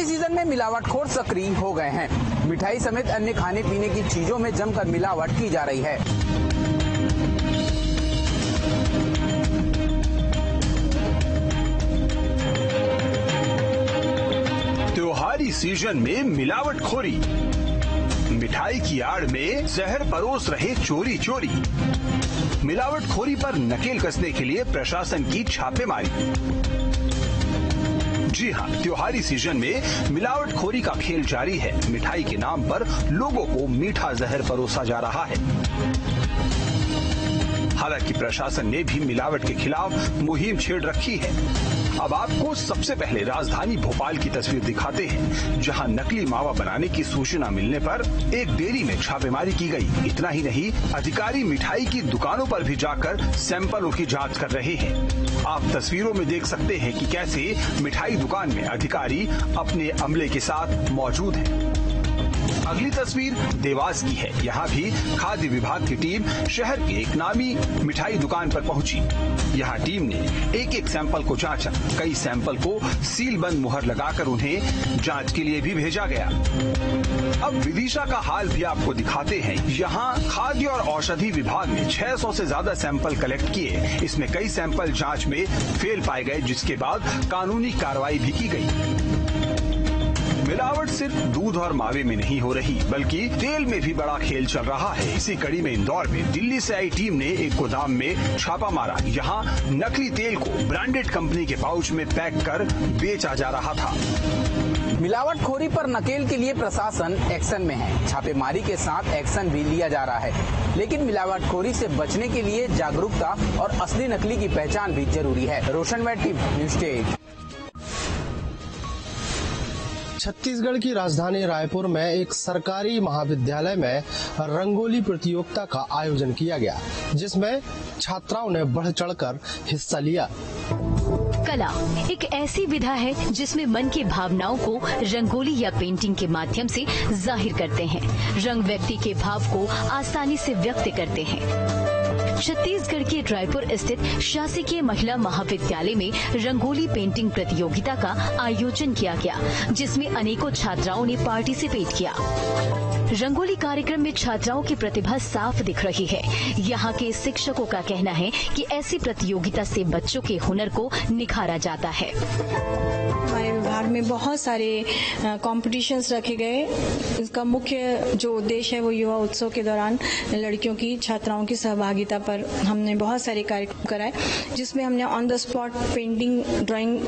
त्योहारी सीजन में मिलावटखोर सक्रिय हो गए हैं। मिठाई समेत अन्य खाने पीने की चीजों में जमकर मिलावट की जा रही है। त्योहारी सीजन में मिलावटखोरी, मिठाई की आड़ में जहर परोस रहे चोरी चोरी। मिलावटखोरी पर नकेल कसने के लिए प्रशासन की छापेमारी। जी हां, त्योहारी सीजन में मिलावटखोरी का खेल जारी है। मिठाई के नाम पर लोगों को मीठा जहर परोसा जा रहा है। हालांकि प्रशासन ने भी मिलावट के खिलाफ मुहिम छेड़ रखी है। अब आपको सबसे पहले राजधानी भोपाल की तस्वीर दिखाते हैं, जहां नकली मावा बनाने की सूचना मिलने पर एक डेयरी में छापेमारी की गई। इतना ही नहीं, अधिकारी मिठाई की दुकानों पर भी जाकर सैंपलों की जांच कर रहे हैं। आप तस्वीरों में देख सकते हैं कि कैसे मिठाई दुकान में अधिकारी अपने अमले के साथ मौजूद हैं। अगली तस्वीर देवास की है। यहाँ भी खाद्य विभाग की टीम शहर के एक नामी मिठाई दुकान पर पहुंची। यहाँ टीम ने एक एक सैंपल को जांचा। कई सैंपल को सील बंद मुहर लगाकर उन्हें जांच के लिए भी भेजा गया। अब विदिशा का हाल भी आपको दिखाते हैं। यहाँ खाद्य और औषधि विभाग ने 600 से ज्यादा सैंपल कलेक्ट किए। इसमें कई सैंपल जांच में फेल पाए गए, जिसके बाद कानूनी कार्रवाई भी की गई। मिलावट सिर्फ दूध और मावे में नहीं हो रही, बल्कि तेल में भी बड़ा खेल चल रहा है। इसी कड़ी में इंदौर में दिल्ली से आई टीम ने एक गोदाम में छापा मारा। यहाँ नकली तेल को ब्रांडेड कंपनी के पाउच में पैक कर बेचा जा रहा था। मिलावटखोरी पर नकेल के लिए प्रशासन एक्शन में है। छापेमारी के साथ एक्शन भी लिया जा रहा है, लेकिन मिलावटखोरी से बचने के लिए जागरूकता और असली नकली की पहचान भी जरूरी है। रोशन वैटी, न्यूज़ 8। छत्तीसगढ़ की राजधानी रायपुर में एक सरकारी महाविद्यालय में रंगोली प्रतियोगिता का आयोजन किया गया, जिसमें छात्राओं ने बढ़ चढ़कर हिस्सा लिया। कला एक ऐसी विधा है जिसमें मन की भावनाओं को रंगोली या पेंटिंग के माध्यम से जाहिर करते हैं। रंग व्यक्ति के भाव को आसानी से व्यक्त करते हैं। छत्तीसगढ़ के रायपुर स्थित शासकीय महिला महाविद्यालय में रंगोली पेंटिंग प्रतियोगिता का आयोजन किया गया, जिसमें अनेकों छात्राओं ने पार्टिसिपेट किया। रंगोली कार्यक्रम में छात्राओं की प्रतिभा साफ दिख रही है। यहाँ के शिक्षकों का कहना है कि ऐसी प्रतियोगिता से बच्चों के हुनर को निखारा जाता है। हमारे विभाग में बहुत सारे कॉम्पिटिशन्स रखे गए। इसका मुख्य जो उद्देश्य है वो युवा उत्सव के दौरान लड़कियों की, छात्राओं की सहभागिता पर हमने बहुत सारे कार्यक्रम कराए, जिसमें हमने on the spot painting, drawing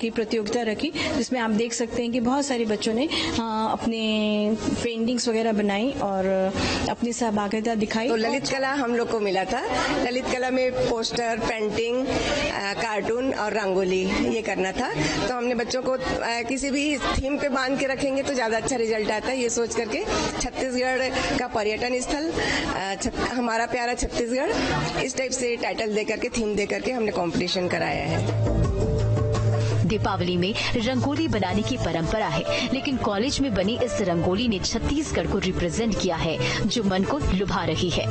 की प्रतियोगिता रखी, जिसमें आप देख सकते हैं कि बहुत सारे बच्चों ने अपने पेंटिंग्स वगैरह बनाई और अपनी सहभागिता दिखाई। तो ललित कला हम लोग को मिला था। ललित कला में पोस्टर, पेंटिंग, कार्टून और रंगोली ये करना था। तो हमने बच्चों को किसी भी थीम पे बांध के रखेंगे तो ज्यादा अच्छा रिजल्ट आता है, ये सोच करके छत्तीसगढ़ का पर्यटन स्थल, हमारा प्यारा छत्तीसगढ़, इस टाइप से टाइटल दे करके, थीम दे करके हमने कंपटीशन कराया है। दीपावली में रंगोली बनाने की परंपरा है, लेकिन कॉलेज में बनी इस रंगोली ने छत्तीसगढ़ को रिप्रेजेंट किया है, जो मन को लुभा रही है।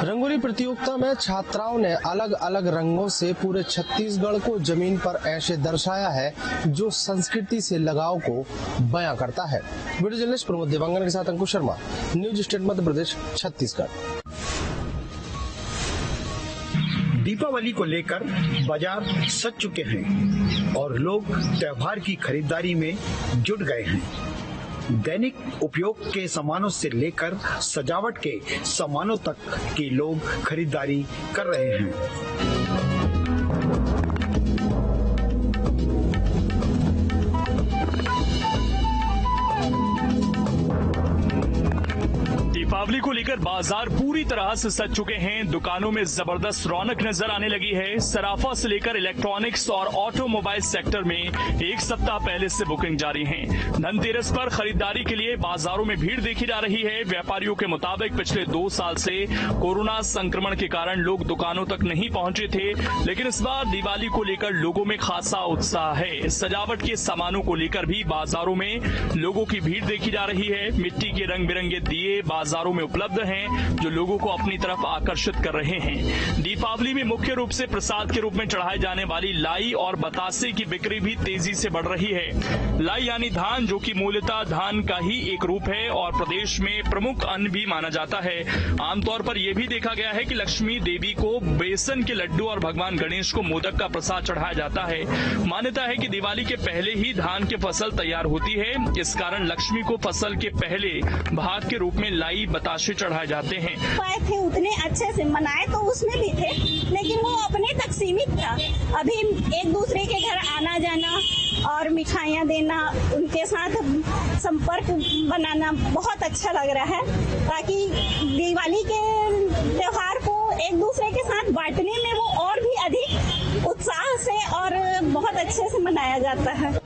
रंगोली प्रतियोगिता में छात्राओं ने अलग अलग रंगों से पूरे छत्तीसगढ़ को जमीन पर ऐसे दर्शाया है, जो संस्कृति से लगाव को बयां करता है। वीडियो जर्नलिस्ट प्रमोद देवांगन के साथ अंकुश शर्मा, न्यूज़ स्टेट मध्य प्रदेश, छत्तीसगढ़। दीपावली को लेकर बाजार सज चुके हैं और लोग त्योहार की खरीदारी में जुट गए हैं। दैनिक उपयोग के सामानों से लेकर सजावट के सामानों तक के लोग खरीदारी कर रहे हैं। दीपावली को लेकर बाजार पूरी तरह से सज चुके हैं। दुकानों में जबरदस्त रौनक नजर आने लगी है। सराफा से लेकर इलेक्ट्रॉनिक्स और ऑटोमोबाइल सेक्टर में एक सप्ताह पहले से बुकिंग जारी है। धनतेरस पर खरीदारी के लिए बाजारों में भीड़ देखी जा रही है। व्यापारियों के मुताबिक पिछले 2 साल से कोरोना संक्रमण के कारण लोग दुकानों तक नहीं पहुंचे थे, लेकिन इस बार दिवाली को लेकर लोगों में खासा उत्साह है। सजावट के सामानों को लेकर भी बाजारों में लोगों की भीड़ देखी जा रही है। मिट्टी के रंग बिरंगे दिए बाजारों में में उपलब्ध हैं, जो लोगों को अपनी तरफ आकर्षित कर रहे हैं। दीपावली में मुख्य रूप से प्रसाद के रूप में चढ़ाए जाने वाली लाई और बतासे की बिक्री भी तेजी से बढ़ रही है। लाई यानी धान, जो कि मूलतः धान का ही एक रूप है और प्रदेश में प्रमुख अन्न भी माना जाता है। आमतौर पर यह भी देखा गया है कि लक्ष्मी देवी को बेसन के लड्डू और भगवान गणेश को मोदक का प्रसाद चढ़ाया जाता है। मान्यता है कि दिवाली के पहले ही धान की फसल तैयार होती है, इस कारण लक्ष्मी को फसल के पहले भाग के रूप में लाई बताशे चढ़ाए जाते हैं। थे उतने अच्छे से मनाए तो उसमें भी थे, लेकिन वो अपने तक सीमित था। अभी एक दूसरे के घर आना जाना और मिठाइयाँ देना, उनके साथ संपर्क बनाना बहुत अच्छा लग रहा है, ताकि दिवाली के त्योहार को एक दूसरे के साथ बांटने में वो और भी अधिक उत्साह से और बहुत अच्छे से मनाया जाता है।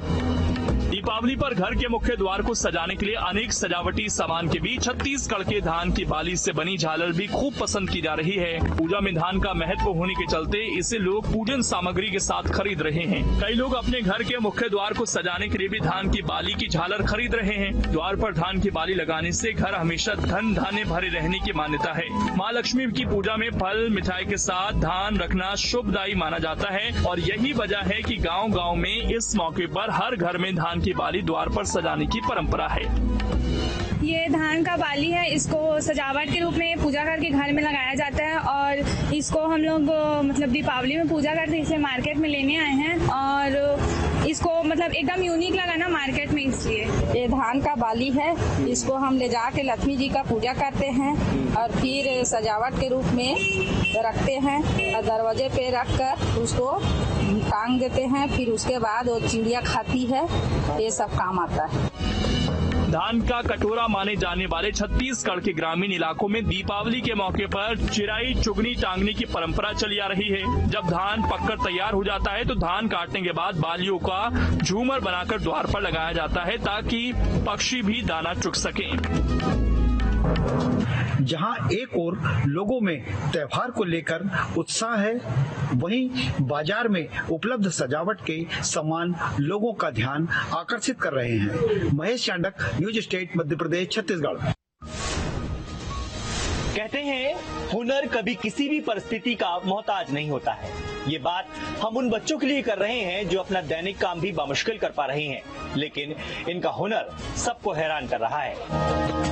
दीपावली पर घर के मुख्य द्वार को सजाने के लिए अनेक सजावटी सामान के बीच छत्तीसगढ़ के धान की बाली से बनी झालर भी खूब पसंद की जा रही है। पूजा में धान का महत्व होने के चलते इसे लोग पूजन सामग्री के साथ खरीद रहे हैं। कई लोग अपने घर के मुख्य द्वार को सजाने के लिए भी धान की बाली की झालर खरीद रहे हैं। द्वार पर धान की बाली लगाने से घर हमेशा धन धान्य भरे रहने की मान्यता है। माँ लक्ष्मी की पूजा में फल मिठाई के साथ धान रखना शुभदायी माना जाता है और यही वजह है कि गाँव-गाँव में इस मौके पर हर घर में धान की बाली द्वार पर सजाने की परंपरा है। ये धान का बाली है, इसको सजावट के रूप में पूजा करके घर में लगाया जाता है और इसको हम लोग मतलब दीपावली में पूजा करते हैं। इसे मार्केट में लेने आए हैं और इसको मतलब एकदम यूनिक लगा ना मार्केट में, इसलिए। ये धान का बाली है, इसको हम ले जाके लक्ष्मी जी का पूजा करते हैं और फिर सजावट के रूप में रखते हैं और दरवाजे पे रख कर उसको टांग देते हैं। फिर उसके बाद वो चिड़िया खाती है, ये सब काम आता है। धान का कटोरा माने जाने वाले छत्तीसगढ़ के ग्रामीण इलाकों में दीपावली के मौके पर चिराई चुगनी टांगने की परंपरा चली आ रही है। जब धान पककर तैयार हो जाता है तो धान काटने के बाद बालियों का झूमर बनाकर द्वार पर लगाया जाता है ताकि पक्षी भी दाना चुग सकें। जहां एक ओर लोगों में त्योहार को लेकर उत्साह है, वहीं बाजार में उपलब्ध सजावट के सामान लोगों का ध्यान आकर्षित कर रहे हैं। Mahesh Chandak, news state, Madhya Pradesh, Chhattisgarh. कहते हैं हुनर कभी किसी भी परिस्थिति का मोहताज नहीं होता है। ये बात हम उन बच्चों के लिए कर रहे हैं जो अपना दैनिक काम भी बामुश्किल कर पा रहे हैं, लेकिन इनका हुनर सबको हैरान कर रहा है।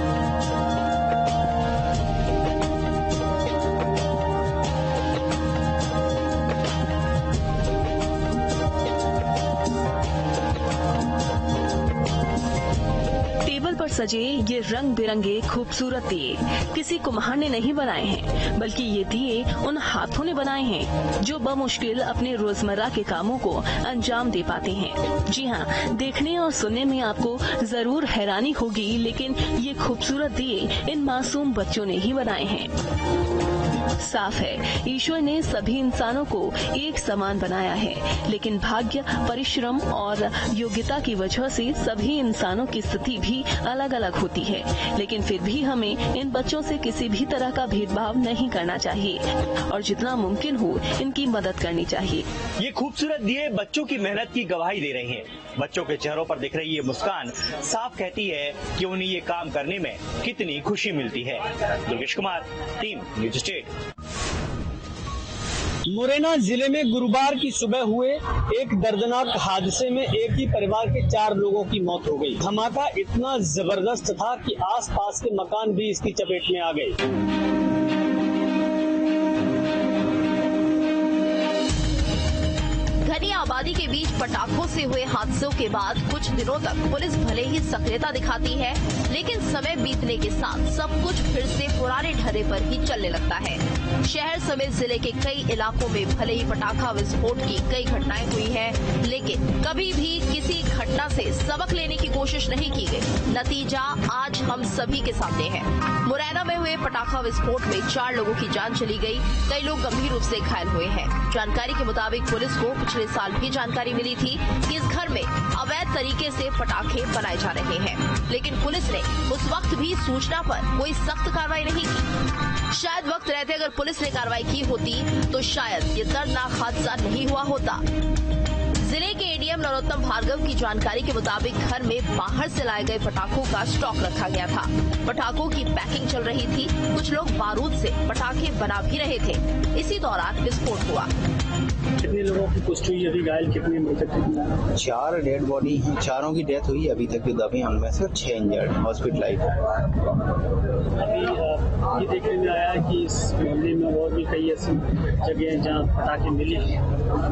टेबल पर सजे ये रंग बिरंगे खूबसूरत दिए किसी कुम्हार ने नहीं बनाए हैं, बल्कि ये दिए उन हाथों ने बनाए हैं जो बमुश्किल अपने रोजमर्रा के कामों को अंजाम दे पाते हैं। जी हाँ, देखने और सुनने में आपको जरूर हैरानी होगी, लेकिन ये खूबसूरत दिए इन मासूम बच्चों ने ही बनाए हैं। साफ है, ईश्वर ने सभी इंसानों को एक समान बनाया है, लेकिन भाग्य, परिश्रम और योग्यता की वजह से सभी इंसानों की स्थिति भी अलग अलग होती है। लेकिन फिर भी हमें इन बच्चों से किसी भी तरह का भेदभाव नहीं करना चाहिए और जितना मुमकिन हो इनकी मदद करनी चाहिए। ये खूबसूरत दिए बच्चों की मेहनत की गवाही दे रहे हैं। बच्चों के चेहरों पर दिख रही ये मुस्कान साफ कहती है कि उन्हें ये काम करने में कितनी खुशी मिलती है। Yogesh Kumar, team news state. Morena जिले में गुरुवार की सुबह हुए एक दर्दनाक हादसे में एक ही परिवार के 4 लोगों की मौत हो गई। धमाका इतना जबरदस्त था कि आसपास के मकान भी इसकी चपेट में आ गए। घनी आबादी के बीच पटाखों से हुए हादसों के बाद कुछ दिनों तक पुलिस भले ही सक्रियता दिखाती है, लेकिन समय बीतने के साथ सब कुछ फिर से पुराने ढर्रे पर ही चलने लगता है। शहर समेत जिले के कई इलाकों में भले ही पटाखा विस्फोट की कई घटनाएं हुई हैं, लेकिन कभी भी किसी घटना से सबक लेने की कोशिश नहीं की गई। नतीजा आज हम सभी के सामने है। मुरैना में हुए पटाखा विस्फोट में 4 लोगों की जान चली गई, कई लोग गंभीर रूप से घायल हुए हैं। जानकारी के मुताबिक पुलिस को पिछले साल भी जानकारी मिली थी कि इस घर में अवैध तरीके से पटाखे बनाए जा रहे हैं, लेकिन पुलिस ने उस वक्त भी सूचना पर कोई सख्त कार्रवाई नहीं की। शायद वक्त रहते अगर पुलिस ने कार्रवाई की होती तो शायद ये दर्दनाक हादसा नहीं हुआ होता। जिले के एडीएम सीएम नरोत्तम भार्गव की जानकारी के मुताबिक घर में बाहर से लाए गए पटाखों का स्टॉक रखा गया था। पटाखों की पैकिंग चल रही थी। कुछ लोग बारूद से पटाखे बना भी रहे थे। इसी दौरान विस्फोट हुआ। कितने लोगों की पुष्टि हुई? अभी घायल कितने मृतक? 4 डेड बॉडी हैं। 4 की डेथ हुई अभी तक जो दबे हैं उनमें से 6 इंजर्ड हॉस्पिटलाइज। ये देखने में आया कि इस मामले में और भी कई ऐसी जगह हैं जहाँ पटाखे मिले हैं।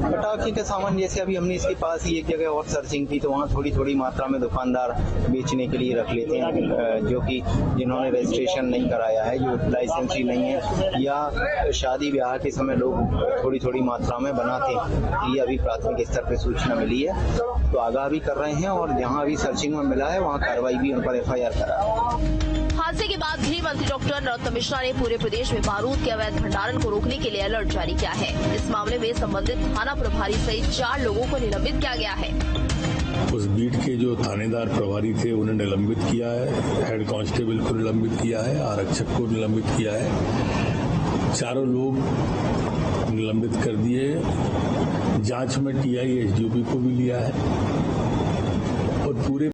पटाखे के सामान जैसे अभी हमने इसके पास ही एक जगह और सर्चिंग की तो वहाँ थोड़ी मात्रा में दुकानदार बेचने के लिए रख लेते हैं, जो कि जिन्होंने रजिस्ट्रेशन नहीं कराया है, जो लाइसेंस ही नहीं है, या शादी ब्याह के समय लोग थोड़ी मात्रा में बनाते हैं। ये अभी प्राथमिक स्तर पर सूचना मिली है तो आगाह भी कर रहे हैं और जहाँ अभी सर्चिंग में मिला है वहाँ कार्रवाई भी उन पर FIR करा। हादसे के बाद गृह मंत्री डॉक्टर नरोत्तम मिश्रा ने पूरे प्रदेश में बारूद के अवैध भंडारण को रोकने के लिए अलर्ट जारी किया है। इस मामले में संबंधित थाना प्रभारी सहित 4 लोगों को निलंबित किया गया है। उस बीट के जो थानेदार प्रभारी थे उन्हें निलंबित किया है, हेड कांस्टेबल को निलंबित किया है, आरक्षक को निलंबित किया है। 4 लोग निलंबित कर दिए। जांच में TI SDOP को भी लिया है और पूरे